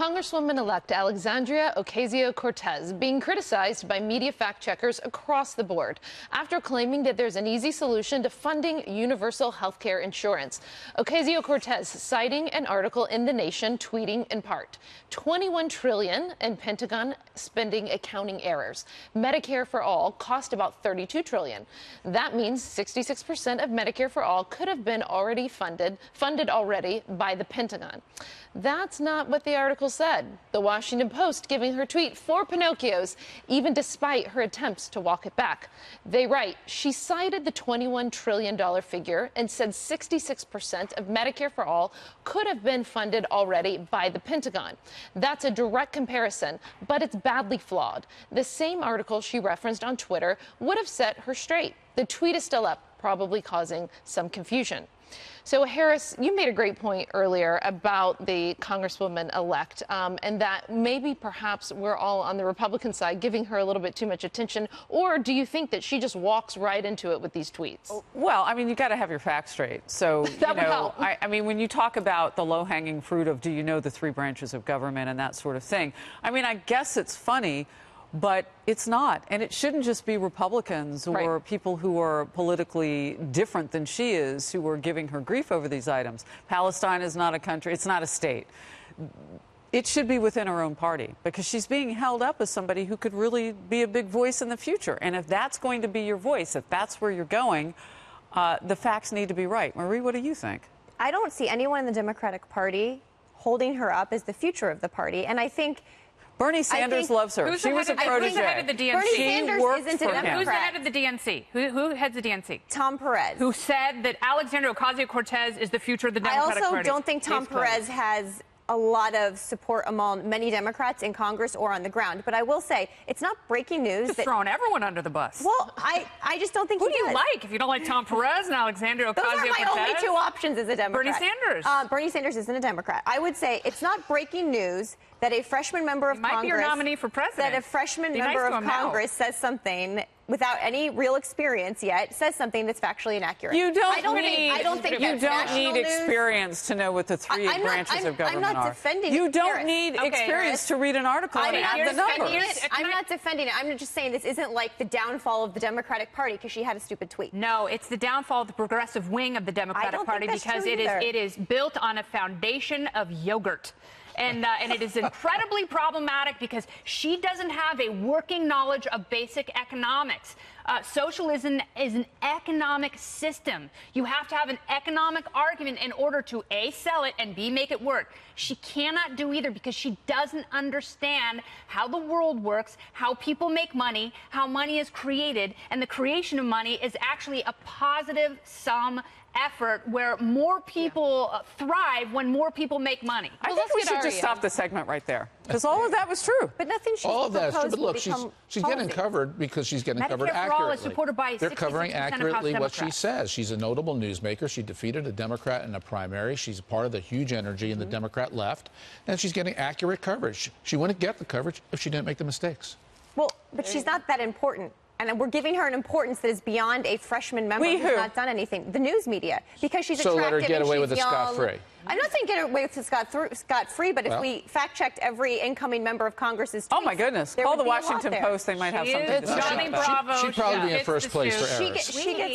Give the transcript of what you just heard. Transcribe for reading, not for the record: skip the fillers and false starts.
Congresswoman-elect Alexandria Ocasio-Cortez being criticized by media fact-checkers across the board after claiming that there's an easy solution to funding universal health care insurance. Ocasio-Cortez citing an article in The Nation, tweeting in part, $21 trillion in Pentagon spending accounting errors. Medicare for all cost about $32 trillion. That means 66% of Medicare for all could have been already funded already by the Pentagon. That's not what the article said. The Washington Post giving her tweet 4 Pinocchios, even despite her attempts to walk it back. They write, she cited the $21 trillion figure and said 66% of Medicare for all could have been funded already by the Pentagon. That's a direct comparison, but it's badly flawed. The same article she referenced on Twitter would have set her straight. The tweet is still up, probably causing some confusion. So, Harris, you made a great point earlier about the Congresswoman-elect and that maybe perhaps we're all on the Republican side giving her a little bit too much attention. Or do you think that she just walks right into it with these tweets? Well, I mean, you got to have your facts straight. So, I mean, when you talk about the low-hanging fruit of do you know the 3 branches of government and that sort of thing, I mean, I guess it's funny. But it's not. And it shouldn't just be Republicans or people who are politically different than she is who are giving her grief over these items. Palestine is not a country. It's not a state. It should be within her own party because she's being held up as somebody who could really be a big voice in the future. And if that's going to be your voice, if that's where you're going, the facts need to be right. Marie, what do you think? I don't see anyone in the Democratic Party holding her up as the future of the party. And I think Bernie Sanders loves her. She was a protege. Who's the head of the DNC? Bernie Sanders isn't a Democrat. Who's the head of the DNC? Who heads the DNC? Tom Perez. Who said that Alexandria Ocasio-Cortez is the future of the Democratic Party. I also don't think Tom Perez has a lot of support among many Democrats in Congress or on the ground. But I will say, it's not breaking news. Just throwing everyone under the bus. Well, I just don't think Who he do you does. like if you don't like Tom Perez and Alexandria Ocasio-Cortez? Those are my only 2 options as a Democrat. Bernie Sanders. Bernie Sanders isn't a Democrat. I would say it's not breaking news that a freshman member of Congress... might be your nominee for president. That a freshman member of Congress says something without any real experience yet, says something that's factually inaccurate. You don't need experience to know what the 3 branches of government are. I'm not defending You don't need experience to read an article and add the numbers. I'm not defending it. I'm just saying this isn't like the downfall of the Democratic Party because she had a stupid tweet. No, it's the downfall of the progressive wing of the Democratic Party because it is built on a foundation of yogurt. And it is incredibly problematic because she doesn't have a working knowledge of basic economics. Socialism is an economic system. You have to have an economic argument in order to A, sell it, and B, make it work. She cannot do either because she doesn't understand how the world works, how people make money, how money is created, and the creation of money is actually a positive sum effort where more people thrive when more people make money. I think we should just stop the segment right there because all of that was true. But nothing she's all of that is true. proposed But look, will she's getting covered because she's getting covered Medicare for all is accurately. supported by They're covering 66% of House accurately what she Democrats. says. She's a notable newsmaker. She defeated a Democrat in a primary. She's a part of the huge energy in the Democrat left, and she's getting accurate coverage. She wouldn't get the coverage if she didn't make the mistakes. Well, but she's not that important. And we're giving her an importance that is beyond a freshman member who's not done anything. The news media, because she's attractive. So let her get away with it it scot-free. I'm not saying get away with it scot-free, but if we fact-checked every incoming member of Congress's tweets, oh my goodness, call the Washington Post. They might have something to say about that. She'd probably be in first place for errors. She gets